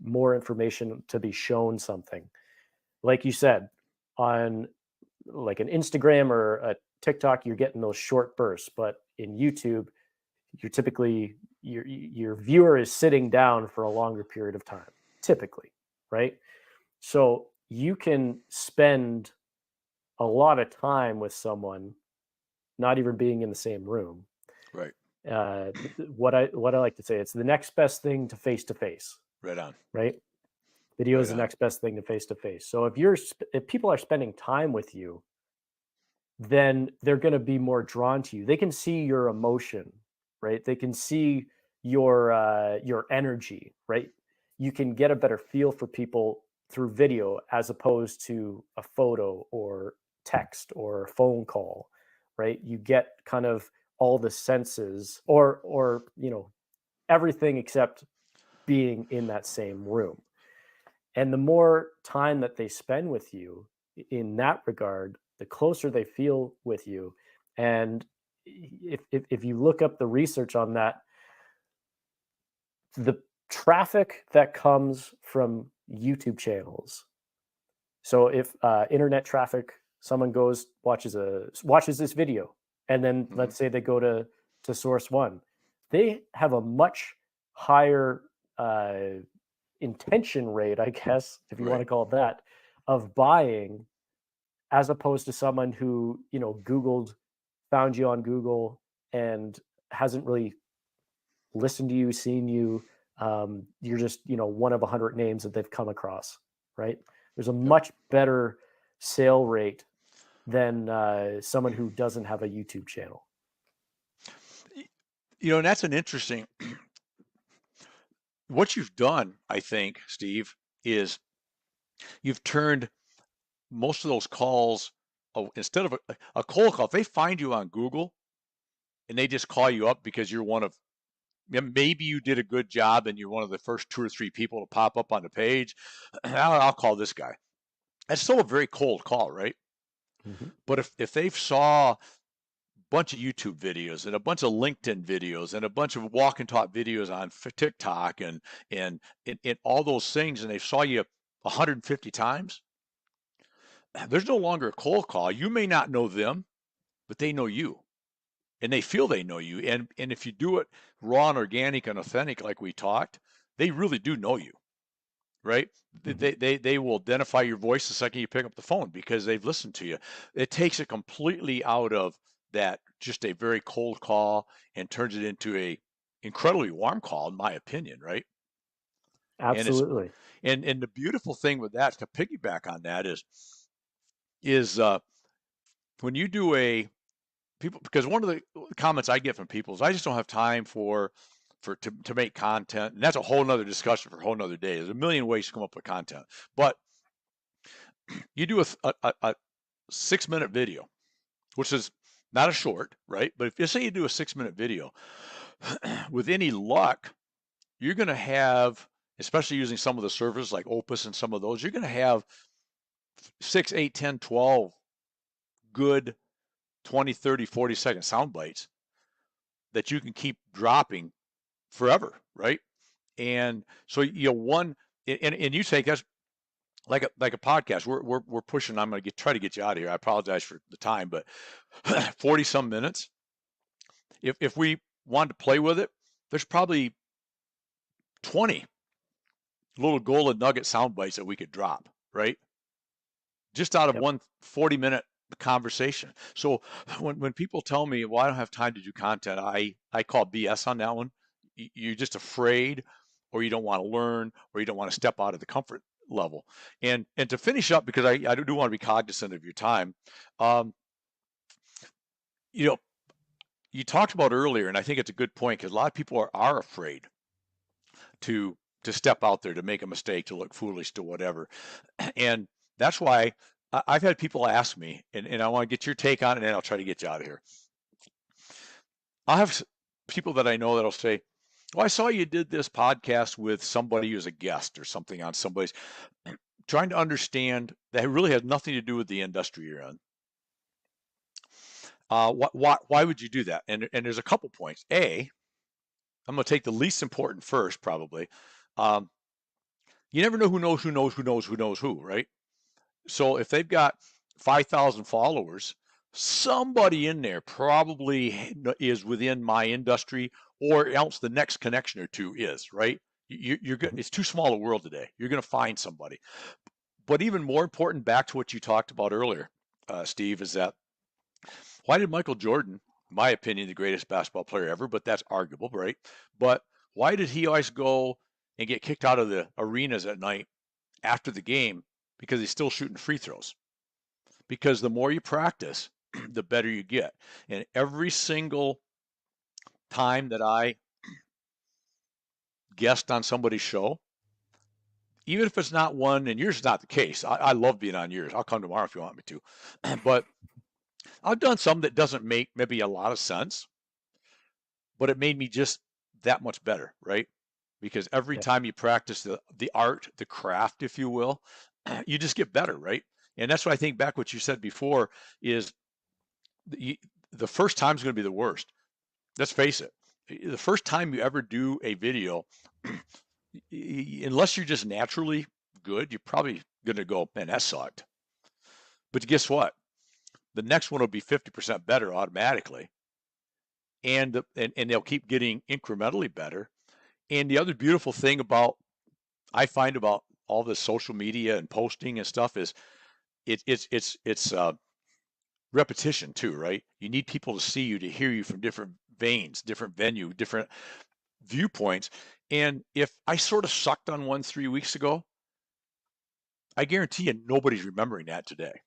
Speaker 3: more information to be shown something. Like you said, on like an Instagram or a TikTok, you're getting those short bursts, but in YouTube, you're typically your viewer is sitting down for a longer period of time, typically, right? So you can spend a lot of time with someone, not even being in the same room.
Speaker 1: Right.
Speaker 3: What I like to say, it's the next best thing to face,
Speaker 1: Right on.
Speaker 3: right? Video is
Speaker 1: Right
Speaker 3: the
Speaker 1: on.
Speaker 3: next best thing to face. So if people are spending time with you, then they're going to be more drawn to you. They can see your emotion, right? They can see your energy, right? You can get a better feel for people through video as opposed to a photo or text or a phone call, right? You get kind of all the senses or everything except being in that same room. And the more time that they spend with you in that regard, the closer they feel with you. And if you look up the research on that, the traffic that comes from YouTube channels. So if internet traffic, someone goes watches this video, and then
Speaker 1: Hmm.
Speaker 3: let's say they go to source one, they have a much higher uh, intention rate, I guess, if you want
Speaker 1: Right.
Speaker 3: to call it that, of buying as opposed to someone who, Googled, found you on Google and hasn't really listened to you, seen you. You're just, one of 100 names that they've come across, right? There's a
Speaker 1: Yep.
Speaker 3: much better sale rate than someone who doesn't have a YouTube channel.
Speaker 1: Y- and that's an interesting, what you've done, I think, Steve, is you've turned most of those calls, oh, instead of a cold call, if they find you on Google and they just call you up because you're one of, maybe you did a good job and you're one of the first two or three people to pop up on the page, I'll call this guy. That's still a very cold call, right?
Speaker 3: Mhm.
Speaker 1: But if they've saw a bunch of YouTube videos and a bunch of LinkedIn videos and a bunch of walk and talk videos on TikTok and all those things, and they saw you 150 times, there's no longer a cold call. You may not know them, but they know you, and they feel they know you. And if you do it raw and organic and authentic, like we talked, they really do know you, right?
Speaker 3: Mhm.
Speaker 1: They will identify your voice the second you pick up the phone because they've listened to you. It takes it completely out of that just a very cold call and turns it into a incredibly warm call, in my opinion, right? And it's
Speaker 3: Absolutely.
Speaker 1: and the beautiful thing with that, to piggyback on that, is when you do people, because one of the comments I get from people is I just don't have time to make content, and that's a whole nother discussion for a whole nother day. There's a million ways to come up with content, but you do a 6 minute video, which is not a short, right? But if you say you do a 6 minute video, with any luck, you're going to have, especially using some of the servers like Opus and some of those, you're going to have 6, 8, 10, 12 good 20, 30, 40-second sound bites that you can keep dropping forever, right? And so and you take us like a podcast. We're pushing. I'm going to try to get you out of here. I apologize for the time, but 40 some minutes. If we wanted to play with it, there's probably 20 little golden nugget sound bites that we could drop, right? Just out of
Speaker 3: Yep.
Speaker 1: one 40-minute conversation. So when people tell me, well, I don't have time to do content, I call BS on that one. You're just afraid, or you don't want to learn, or you don't want to step out of the comfort level. And to finish up, because I do want to be cognizant of your time, you know, you talked about earlier, and I think it's a good point, because a lot of people are afraid to step out there, to make a mistake, to look foolish, to whatever. And that's why I've had people ask me, and I want to get your take on it, and then I'll try to get you out of here. I'll have people that I know that'll say, well, I saw you did this podcast with somebody who's a guest or something on somebody's, trying to understand that it really has nothing to do with the industry you're in. Why would you do that? And there's a couple points. I'm going to take the least important first, probably. You never know who knows who, right? So if they've got 5,000 followers, somebody in there probably is within my industry, or else the next connection or two is, right? You're good. It's too small a world today. You're going to find somebody. But even more important, back to what you talked about earlier, Steve, is that why did Michael Jordan, in my opinion, the greatest basketball player ever, but that's arguable, right? But why did he always go and get kicked out of the arenas at night after the game? Because he's still shooting free throws. Because the more you practice, the better you get. And every single time that I guest on somebody's show, even if it's not one, and yours is not the case, I love being on yours. I'll come tomorrow if you want me to. But I've done some that doesn't make maybe a lot of sense, but it made me just that much better, right? Because every
Speaker 3: Yeah.
Speaker 1: time you practice the art, the craft, if you will, you just get better, right? And that's what I think back what you said before is the first time is going to be the worst. Let's face it. The first time you ever do a video, unless you're just naturally good, you're probably going to go, man, that sucked. But guess what? The next one will be 50% better automatically. And they'll keep getting incrementally better. And the other beautiful thing I find about all this social media and posting and stuff is it's repetition too, right? You need people to see you, to hear you from different veins, different venue, different viewpoints. And if I sort of sucked on one 3 weeks ago, I guarantee you nobody's remembering that today.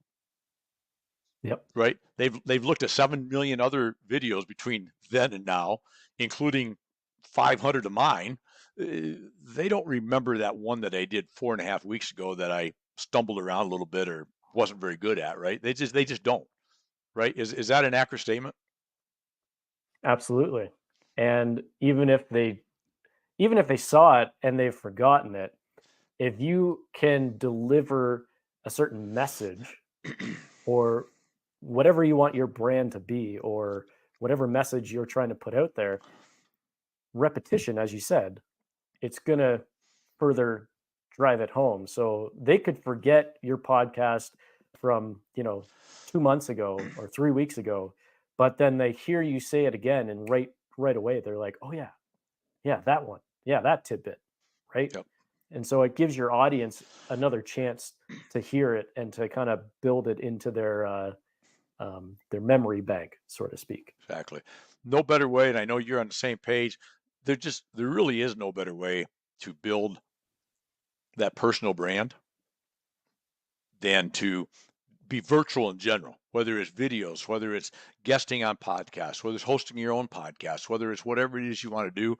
Speaker 3: Yep.
Speaker 1: Right? They've looked at 7 million other videos between then and now, including 500 of mine. They don't remember that one that I did 4.5 weeks ago that I stumbled around a little bit or wasn't very good at, right? They just don't, right? Is that an accurate statement?
Speaker 3: Absolutely. And even if they saw it and they've forgotten it, if you can deliver a certain message or whatever you want your brand to be, or whatever message you're trying to put out there, repetition, as you said, it's going to further drive it home. So they could forget your podcast from, 2 months ago or 3 weeks ago, but then they hear you say it again, and right away they're like, oh yeah, that one. Yeah, that tidbit, right?
Speaker 1: Yep.
Speaker 3: And so it gives your audience another chance to hear it and to kind of build it into their memory bank, so to speak.
Speaker 1: Exactly. No better way, and I know you're on the same page. There really is no better way to build that personal brand than to be virtual in general. whether it's videos, whether it's guesting on podcasts, whether it's hosting your own podcast, whether it's whatever it is you want to do,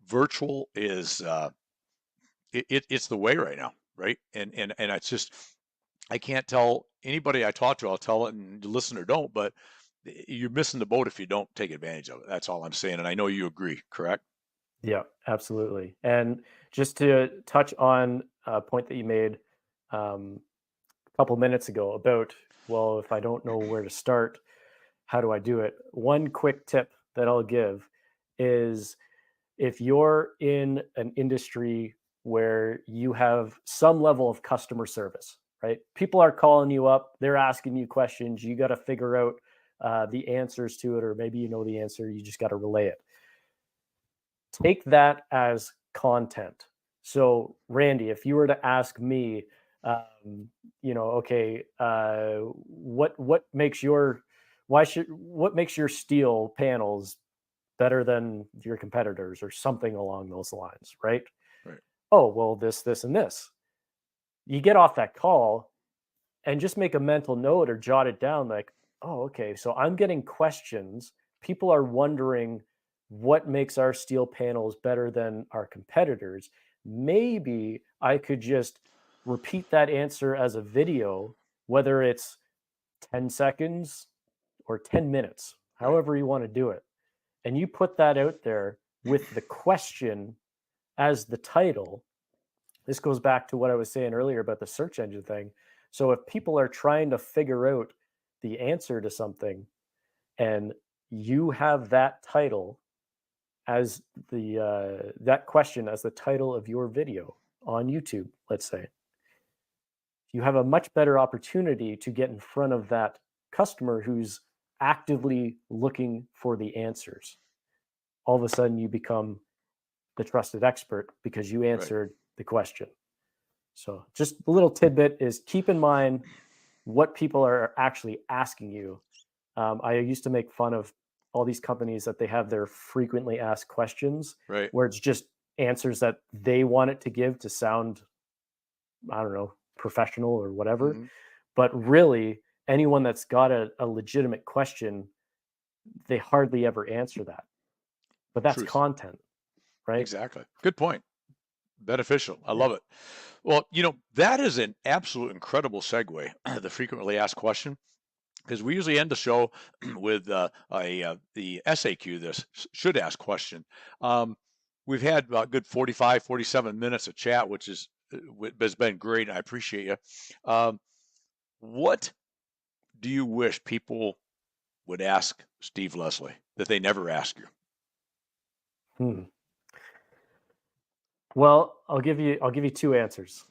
Speaker 1: virtual is it's the way right now, right? And it's just I can't tell anybody I talk to, I'll tell it and you listen or don't, but you're missing the boat if you don't take advantage of it. That's all I'm saying. And I know you agree, correct?
Speaker 3: Yeah, absolutely. And just to touch on a point that you made um, a couple minutes ago about, well, if I don't know where to start, how do I do it? One quick tip that I'll give is if you're in an industry where you have some level of customer service, right? People are calling you up, they're asking you questions, you got to figure out the answers to it, or maybe you know the answer, you just got to relay it. Take that as content. So, Randy, if you were to ask me, okay, what makes your what makes your steel panels better than your competitors, or something along those lines, right?
Speaker 1: Right.
Speaker 3: Oh, well, this, and this. You get off that call and just make a mental note or jot it down like, oh, okay, so I'm getting questions. People are wondering what makes our steel panels better than our competitors. Maybe I could just repeat that answer as a video, whether it's 10 seconds or 10 minutes,
Speaker 1: Right.
Speaker 3: however you want to do it. And you put that out there with the question as the title. This goes back to what I was saying earlier about the search engine thing. So if people are trying to figure out the answer to something and you have that title as that question as the title of your video on YouTube, let's say, you have a much better opportunity to get in front of that customer who's actively looking for the answers. All of a sudden you become the trusted expert because you
Speaker 1: Right.
Speaker 3: answered the question. So just a little tidbit is keep in mind what people are actually asking you. I used to make fun of all these companies that they have their frequently asked questions
Speaker 1: Right.
Speaker 3: where it's just answers that they want it to give to sound, I don't know, professional or whatever.
Speaker 1: Hmm.
Speaker 3: But really, anyone that's got a legitimate question, they hardly ever answer that. But that's
Speaker 1: Truth.
Speaker 3: content, right?
Speaker 1: Exactly. Good point. Beneficial. I
Speaker 3: Yeah.
Speaker 1: love it. Well, that is an absolute incredible segue, the frequently asked question, because we usually end the show with the SAQ, this should ask question. Um, we've had about a good 45, 47 minutes of chat, which has been great. I appreciate you. What do you wish people would ask Steve Leslie that they never ask you?
Speaker 3: Hmm. Well, I'll give you two answers.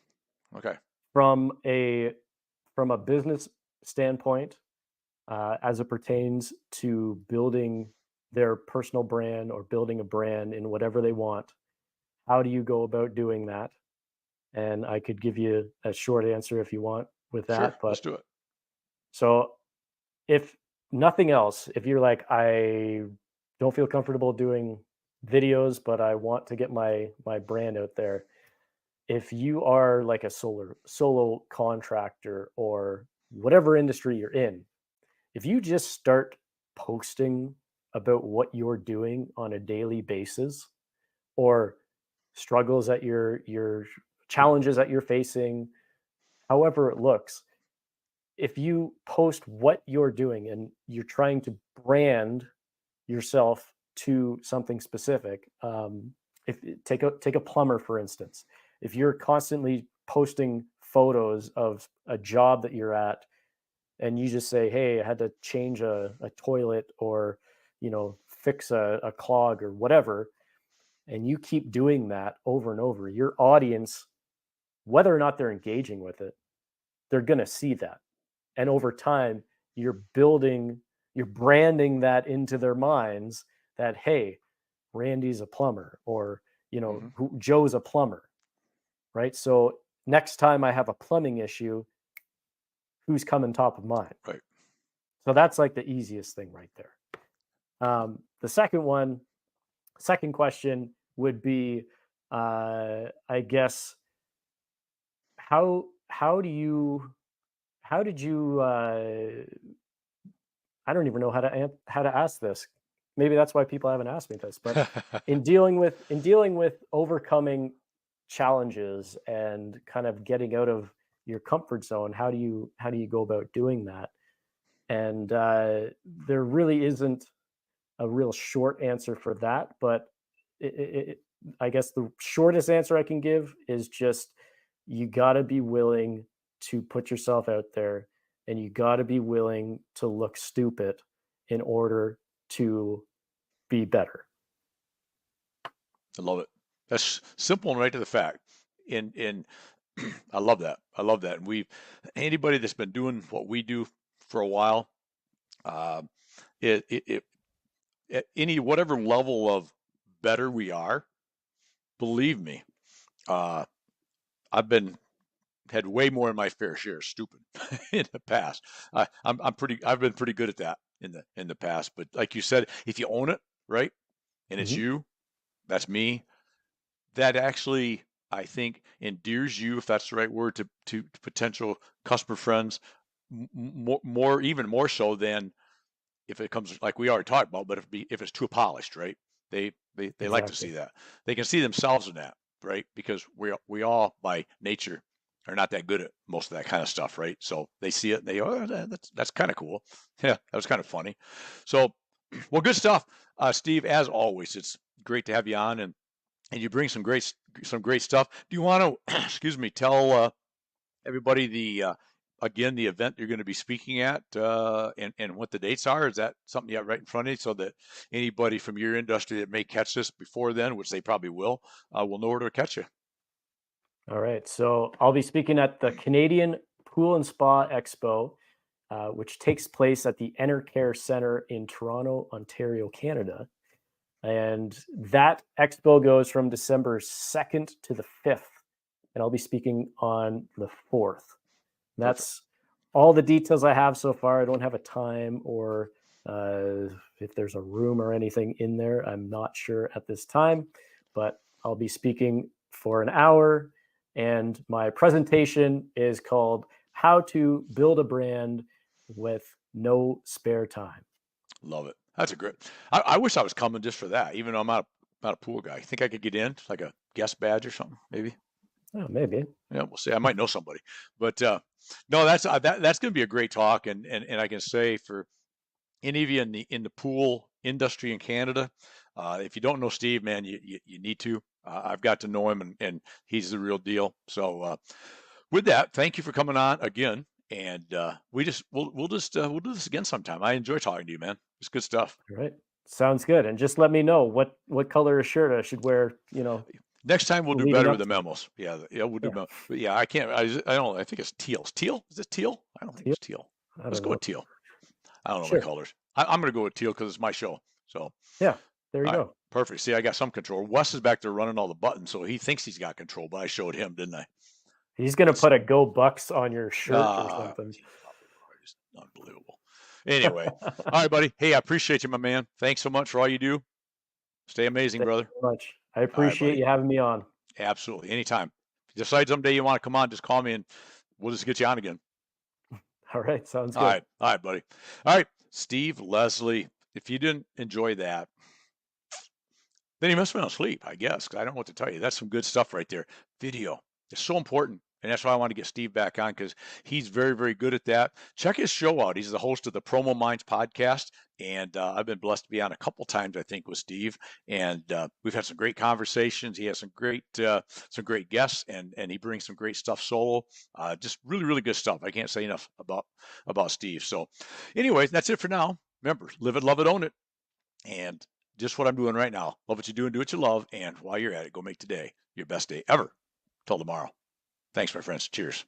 Speaker 1: Okay.
Speaker 3: From a business standpoint, as it pertains to building their personal brand or building a brand in whatever they want, how do you go about doing that? And I could give you a short answer if you want with
Speaker 1: Sure.
Speaker 3: that.
Speaker 1: Let's
Speaker 3: But
Speaker 1: do it.
Speaker 3: so if nothing else, if you're like, I don't feel comfortable doing videos, but I want to get my brand out there. If you are like a solo contractor or whatever industry you're in, if you just start posting about what you're doing on a daily basis, or struggles that your challenges that you're facing, however it looks, if you post what you're doing and you're trying to brand yourself to something specific, if take a plumber for instance, if you're constantly posting photos of a job that you're at and you just say, hey, I had to change a toilet, or fix a clog or whatever, and you keep doing that over and over, your audience, whether or not they're engaging with it, they're going to see that. And over time, you're branding that into their minds that, hey, Randy's a plumber, or
Speaker 1: Hmm.
Speaker 3: Joe's a plumber, right? So next time I have a plumbing issue, who's coming top of mind?
Speaker 1: Right.
Speaker 3: So that's like the easiest thing right there. The second question would be, I guess, how how do you how did you I don't even know how to ask this. Maybe that's why people haven't asked me this. But in dealing with overcoming challenges and kind of getting out of your comfort zone, how do you go about doing that? And there really isn't a real short answer for that, but it, I guess the shortest answer I can give is just you got to be willing to put yourself out there, and you got to be willing to look stupid in order to be better.
Speaker 1: I love it. That's simple and right to the fact. And I love that. I love that. And anybody that's been doing what we do for a while, uh, it at any whatever level of better we are, believe me, uh, I've been had way more than my fair share of stupid in the past. I've been pretty good at that in the past. But like you said, if you own it, right, and it's
Speaker 3: Hmm.
Speaker 1: you, that's me. That actually, I think, endears you, if that's the right word, to potential customer friends, even more so than if it comes like we already talked about. But if it's too polished, right? They like to
Speaker 3: Exactly.
Speaker 1: see that. They can see themselves in that, right? Because we all by nature are not that good at most of that kind of stuff, right? So they see it and they go, oh, that's kind of cool. Yeah, that was kind of funny. So, well, good stuff, Steve. As always, it's great to have you on, and you bring some great stuff. Do you want to, excuse me, tell everybody again the event you're going to be speaking at, and what the dates are? Is that something you have right in front of you, so that anybody from your industry that may catch this before then, which they probably will know where to catch you?
Speaker 3: All right. So I'll be speaking at the Canadian Pool and Spa Expo, which takes place at the Enercare Center in Toronto, Ontario, Canada. And that expo goes from December 2nd to the 5th. And I'll be speaking on the 4th.
Speaker 1: Perfect.
Speaker 3: That's all the details I have so far. I don't have a time or if there's a room or anything in there. I'm not sure at this time, but I'll be speaking for an hour. And my presentation is called How to Build a Brand with No Spare Time.
Speaker 1: Love it. That's a great. I wish I was coming just for that, even though I'm not a pool guy. Think I could get in, like a guest badge or something, maybe?
Speaker 3: Oh, maybe.
Speaker 1: Yeah, we'll see. I might know somebody, but no, that's going to be a great talk, and I can say for any of you in the pool industry in Canada, if you don't know Steve, man, you need to. I've got to know him, and he's the real deal. So with that, thank you for coming on again, and we'll do this again sometime. I enjoy talking to you, man. It's good stuff.
Speaker 3: All right. Sounds good. And just let me know what color of shirt I should wear,
Speaker 1: Next time we'll do
Speaker 3: leading
Speaker 1: better with
Speaker 3: up
Speaker 1: the
Speaker 3: to it.
Speaker 1: memos. Yeah, yeah, we'll do.
Speaker 3: Yeah.
Speaker 1: But yeah, I can't. I don't. I think it's teal. Teal? Is it teal? I don't think
Speaker 3: Teal?
Speaker 1: it's teal.
Speaker 3: I
Speaker 1: Let's
Speaker 3: don't
Speaker 1: go
Speaker 3: know.
Speaker 1: with teal. I don't know my
Speaker 3: Sure.
Speaker 1: colors. I'm going to go with teal because it's my show. So,
Speaker 3: Yeah. There you
Speaker 1: all right,
Speaker 3: go.
Speaker 1: perfect. See, I got some control. Wes is back there running all the buttons, so he thinks he's got control, but I showed him, didn't I?
Speaker 3: He's gonna
Speaker 1: It's
Speaker 3: put a Go Bucks on your shirt or something.
Speaker 1: he probably will. He's unbelievable. Anyway, all right, buddy. Hey, I appreciate you, my man. Thanks so much for all you do. Stay amazing,
Speaker 3: Thank
Speaker 1: brother.
Speaker 3: you very much. I
Speaker 1: All right,
Speaker 3: appreciate
Speaker 1: buddy.
Speaker 3: you having me on.
Speaker 1: Absolutely. Anytime. If you decide someday you want to come on, just call me and we'll just get you on again.
Speaker 3: All right. Sounds
Speaker 1: All
Speaker 3: good.
Speaker 1: right. All right, buddy. All right. Steve Leslie. If you didn't enjoy that, then you must have been asleep, I guess, 'cause I don't know what to tell you. That's some good stuff right there. Video. It's so important. And that's why I want to get Steve back on because he's very, very good at that. Check his show out. He's the host of the Promo Minds podcast. And I've been blessed to be on a couple times, I think, with Steve. And we've had some great conversations. He has some great guests, and he brings some great stuff solo. Just really, really good stuff. I can't say enough about Steve. So, anyways, that's it for now. Remember, live it, love it, own it. And just what I'm doing right now. Love what you do and do what you love. And while you're at it, go make today your best day ever. Till tomorrow. Thanks, my friends. Cheers.